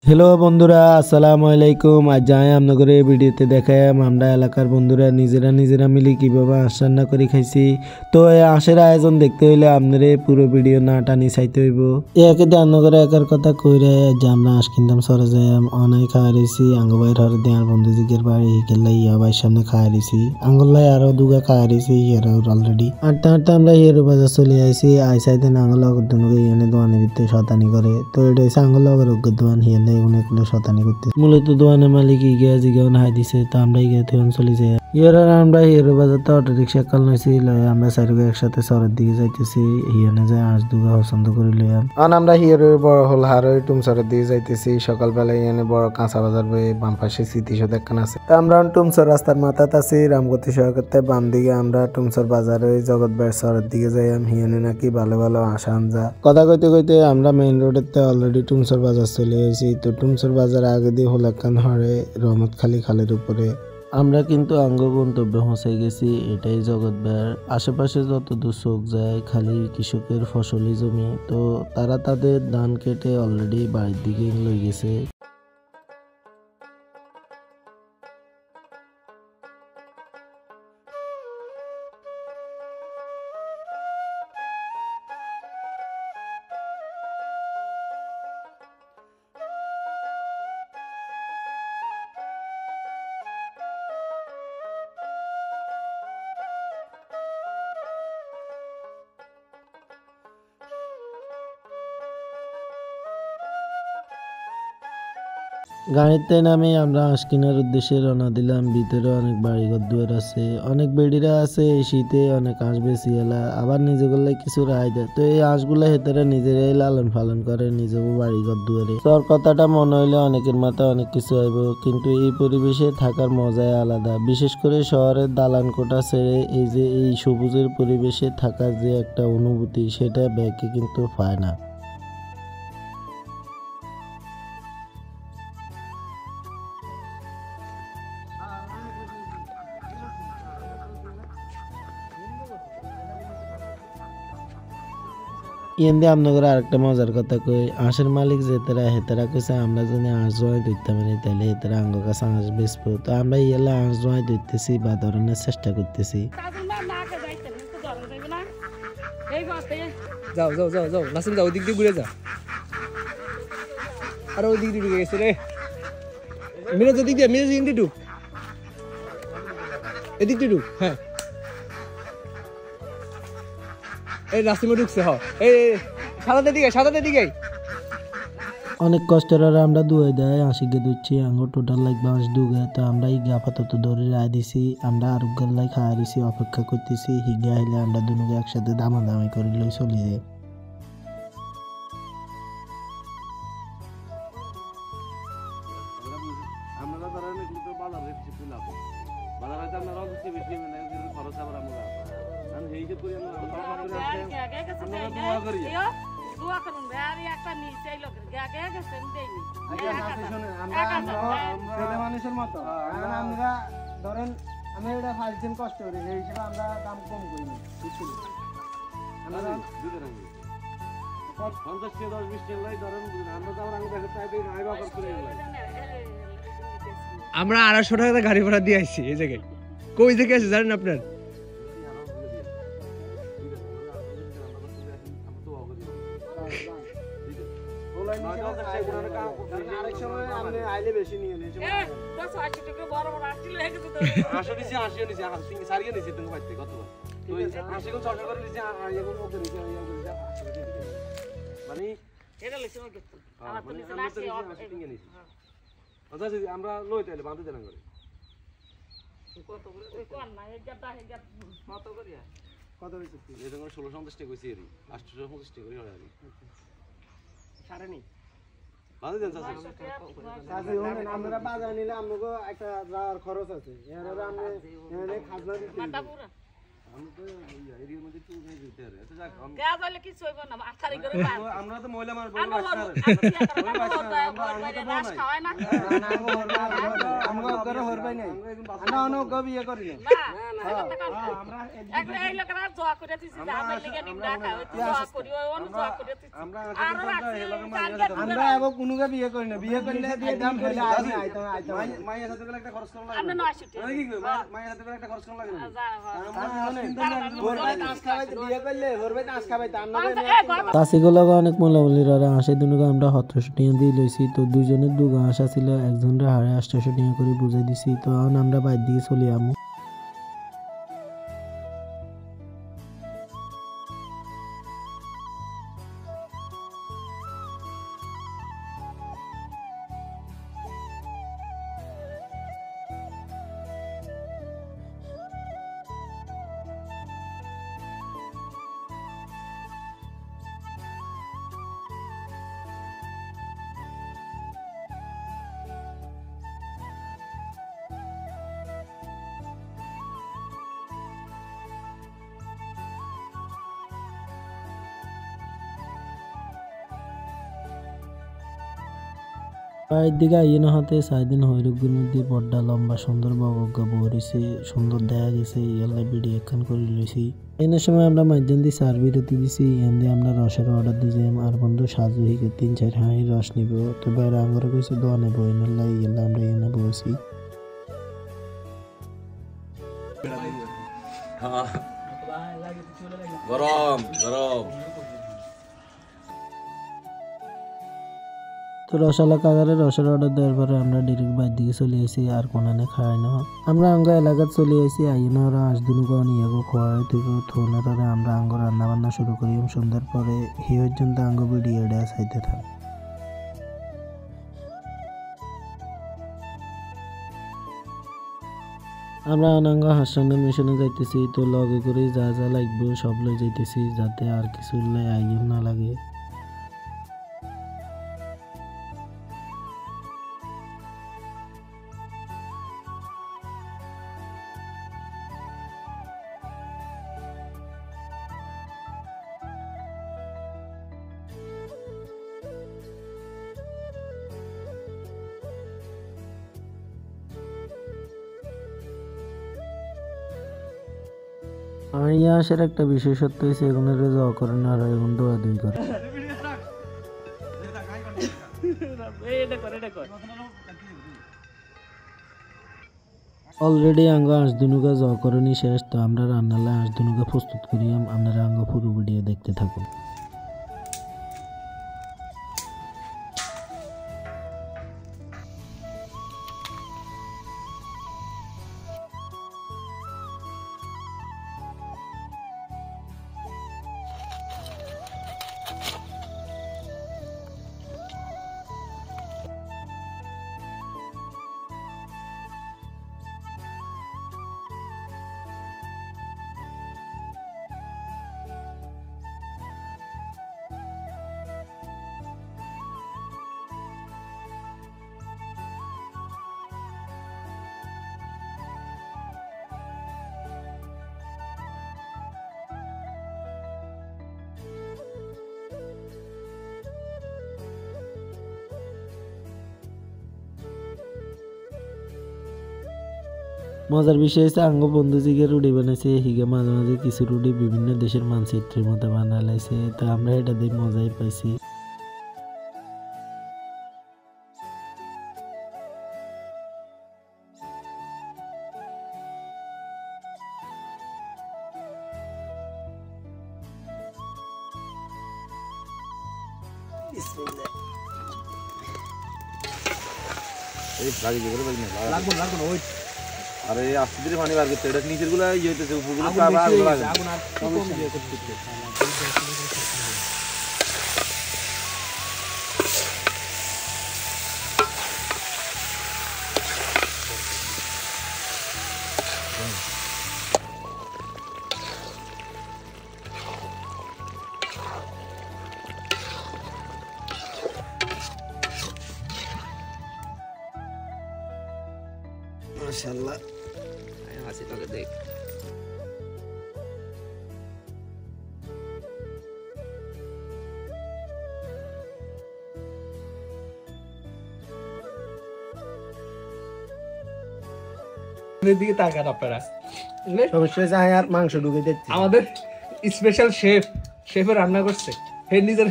Hello বন্ধুরা, আসসালামু আলাইকুম। আজ যাই আপনাদের এই ভিডিওতে দেখাইম আমরা এলাকার বন্ধুরা নিজেরা মিলে কিভাবে হাঁস রান্না করে খাইছি। তো এই হাঁসের আয়োজন দেখতে হইলে আপনাদের পুরো ভিডিও না টানি চাইতে হইব। একে আপনাদের একার কথা কইরে যে আমরা হাঁস কিনতাম সরে যাই অনেক খাওয়া রয়েছি আঙ্গ বাইর হরে দেওয়ার বন্ধু দিকের বাড়ি হিকেলাই ইয়া ভাইয়ের সামনে খাওয়া রয়েছি আঙ্গুল্লাই আরো দুগা খাওয়া রয়েছি হিয়ারো অলরেডি হাঁটতে হাঁটতে আমরা হিয়ারো বাজার চলে আইছি আইসাইতে আঙ্গুল অগরদনুকে ইয়ানে দোয়ানের ভিতরে শতানি করে। তো এটা হচ্ছে আঙ্গুল অগর দোয়ান হিয়ালে অনেকগুলো শতানি করতে মূলত দোয়ানের মালিক ইগিয়া জিগাও হাই দিছে। তো আমরা ইগিয়া থেকে চলে যাই ইয়ারা আমরা হিয়ারো বাজারতে অটো রিক্সা কাল নইছি লয় আমরা চারিকে একসাথে শহরের দিকে যাইতেছি হিয়ানে যায় হাঁস দুগা পছন্দ করে লইয়াম। আর আমরা হিয়ারো বড় হল হারই টুমসরের দিকে যাইতেছি সকালবেলায় এনে বড় কাঁচা বাজার বয়ে বাম পাশে স্মৃতিসৌধ একখান আছে। তো আমরা টুমসর রাস্তার মাথাতে আছি রামগতি সড়কের বাম দিকে আমরা টুমসর বাজারে জগৎ বের শহরের দিকে যাইয়াম হিয়ানে নাকি ভালো ভালো আশা আনজা কথা কইতে কইতে আমরা মেইন রোডেতে অলরেডি টুমসর বাজার চলে এসেছি। তো টুমসর বাজার আগে দিয়ে হল একখান হরে রহমতখালী খালের উপরে আমরা কিন্তু আঙ্গ গন্তব্যে পৌঁছে গেছি। এটাই জগৎ বের আশেপাশে যত দূর চোখ যায় খালি কৃষকের ফসলি জমি। তো তারা তাদের ধান কেটে অলরেডি বাড়ির দিকে লই গেছে। গাড়িতে নামে আমরা হাঁস কেনার উদ্দেশ্যে রওনা দিলাম। ভিতরে অনেক বাড়িঘর দুয়ার আছে, অনেক বেড়িরা আছে। এই শীতে অনেক হাঁস বেশি এলা আবার নিজেগুলো কিছু রায় দেয়। তো এই হাঁসগুলো হেতারা নিজেরাই লালন পালন করে নিজেও বাড়িঘর দুয়ারে। তোর কথাটা মনে হইলে অনেকের মাথায় অনেক কিছু আইব, কিন্তু এই পরিবেশে থাকার মজাই আলাদা। বিশেষ করে শহরের দালান কোঠা ছেড়ে এই যে এই সবুজের পরিবেশে থাকার যে একটা অনুভূতি সেটা ব্যাকে কিন্তু পায় না। ইয়েন্দে আপনাদের আরেকটা মজার কথা কই হাঁসের মালিক যেতারা হেতারা কইছে আমরা যদি হাঁস জমাই ধরতে পারি তাহলে হেতারা আঙ্গ কাছে হাঁস বেচবো। তো আমরা ইয়েলা হাঁস জমাই ধরতেছি বা ধরনের চেষ্টা করতেছি। যাও যাও যাও যাও নাসিম যাও ওদিক দিয়ে ঘুরে যা আর ওদিক দিয়ে ঢুকে গেছে রে মিরাজ ওদিক দিয়ে মিরাজ এদিক দিয়ে ঢুক এদিক দিয়ে ঢুক হ্যাঁ এই নাসিমও ঢুকছে হ এই সাদাতে দিকে অনেক কষ্টের আমরা দুয়ে দেয় হাঁসিকে দুচ্ছি আঙ্গ টোটাল লাগবে হাঁস দুগে। তো আমরা ইগে আপাতত ধরে রায় দিছি আমরা আর গল্লাই খাওয়া দিছি অপেক্ষা করতেছি হিগে আইলে আমরা দুনুকে একসাথে দামাদামি করে লই চলে যাই। মানুষের মতো আমরা ধরেন আমি এটা 5 দিন কষ্ট করি সেই হিসেবে আমরা দাম কম করি আমরা 250 টাকা গাড়ি ভাড়া দিয়ে আসছি এই জায়গায়। কই থেকে আসছে জানেন আপনার? আমরা লই তাইলে বাঁধে দেন করে কত হয়েছে 1650 টাকা কইছি এরি 850 টাকা করে হয় আর সাড়ে নি বাঁধে দেন চাচা চাচা ওখানে আমরা বাজার নিলে আমগো একটা যাওয়ার খরচ আছে এর আমরা এখানে খাজনা দিতে আমরা তো মহিলা মানুষ আমরা এবং কোনোকে বিয়ে করি না বিয়ে করলে মাইয়া সাথে একটা খরচ করা লাগে একটা খরচ করা লাগে তাসিগুলো অনেক মোলামুলির আর হাঁসের দুনুকে আমরা 1700 টাকা দিয়ে লইছি তো দুজনের দুগা হাঁস ছিল একজনের হাড়ে 800 টাকা করে বুঝাই দিছি তো এখন আমরা বাইর দিকে চলে আমু পায়ের দিকে আইয়ে না হতে 4 দিন হৈরুগ্যের মধ্যে বড্ডা লম্বা সুন্দর বগজ্ঞা বহরিছে সুন্দর দেখা গেছে ইয়াল্লা ভিডিও একখান করে লইছি এনের সময় আমরা মাধ্যম দিয়ে সার বিরতি দিছি এমনি আমরা রসের অর্ডার দিয়েছি আর বন্ধু সাজু হিকে 3-4 হাঁড়ি রস নিব তো বাইরে আঙ্গরে কইছে দোয়া নেব এনাল্লা ইয়াল্লা আমরা এনে বসি গরম গরম তো রসালা কাকারে রসের অর্ডার দেওয়ার পরে আমরা ডিরেক্ট বাইর দিকে চলে আসি আর কোনানে খাই না আমরা আঙ্গ এলাকাত চলে আসি আইনা ওরা আজ দুনুকে নিয়াগো খোয়াই তুই থোনের পরে আমরা আঙ্গ রান্না বান্না শুরু করি সুন্দর পরে হি পর্যন্ত আঙ্গ ভিডিওটা চাইতে থাক আমরা আনাঙ্গ হাসানের মিশনে যাইতেছি তো লগে করে যা যা লাগবে সব লই যাইতেছি যাতে আর কিছু আইন না লাগে আর ইয়া আসার একটা বিশেষত্ব হয়েছে এগুলো রেজা করে না আর এগুলো দৌড়াদৌড়ি করে অলরেডি আঙ্গ হাঁস দুনুকা জ করনি শেষ তো আমরা রান্নালে হাঁস দুনুকা প্রস্তুত করি আপনারা আঙ্গ পুরো ভিডিও দেখতে থাকুন মজার বিষয় হচ্ছে আঙ্গ বন্ধু জিগে রুটি বানাইছে হিগে মাঝে মাঝে কিছু রুটি বিভিন্ন দেশের মানচিত্রের মতো বানালাইছে তো আমরা এটা দিয়ে মজাই পাইছি আরে আস্তে ধীরে পানি বার করতে এটা নিচের গুলা ইয়ে হইতেছে উপরগুলো মাশাআল্লাহ আসি তোকে দেখ দিকে তাকান আপনারা বুঝলে? সমস্যা হয়েছে আর মাংস ঢুকে দিচ্ছি আমাদের স্পেশাল শেফে রান্না করছে সে নিজের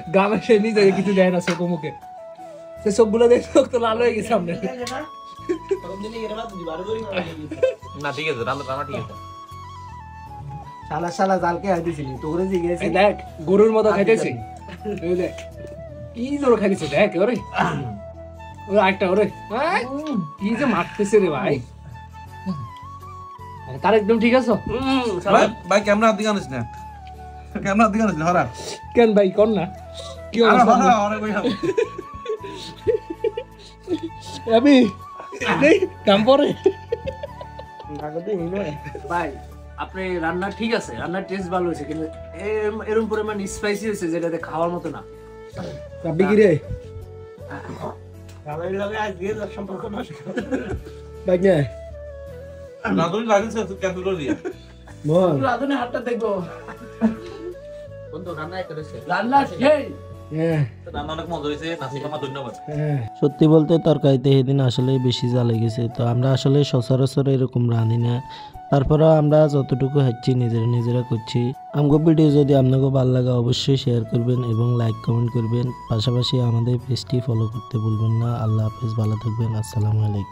গ্রামে সে নিজের কিছু দেয় না চোখ মুখে সে চোখগুলো দেখে চোখ তো লাল হয়ে গেছে সামনে না ঠিক আছে রান্না ঠিক আছে শালা শালা জালকে হাই দিছিলি তোরে জিগেছি এই দেখ গরুর মতো খাইতেছি এই দেখ কি জোর খাইতেছে দেখ ওরে ওরে একটা ওরে আয়, কি যে মারতেছে রে ভাই তার একদম ঠিক আছে ভাই ক্যামেরা দিকে আনিস না ক্যামেরা দিকে আনিস না হরা কেন ভাই কর না কি অবস্থা আমি নেই কাম পরে ভাই আপনি রান্না ঠিক আছে রান্নার টেস্ট ভালো হয়েছে কিন্তু এরকম পরিমাণ স্পাইসি হয়েছে যেটাতে খাওয়ার মতো না রাব্বি কি রে বাগনে না তুমি লাগিস তুই ক্যান্সেল করে দিয়া বল রাধুনে হাতটা দেখবো বন্ধু রান্না করেছে রান্না সেই হ্যাঁ রান্না অনেক মজা হয়েছে নাসির আমার ধন্যবাদ সত্যি বলতে তরকারিতে সেদিন আসলে বেশি জ্বালে গেছে তো আমরা আসলে সচরাচর এরকম রাঁধি না তারপরেও আমরা যতটুকু হচ্ছি নিজেরা করছি আমগো ভিডিও যদি আপনাকে ভালো লাগে অবশ্যই শেয়ার করবেন এবং লাইক কমেন্ট করবেন পাশাপাশি আমাদের পেজটি ফলো করতে ভুলবেন না আল্লাহ হাফেজ ভালো থাকবেন আসসালামু আলাইকুম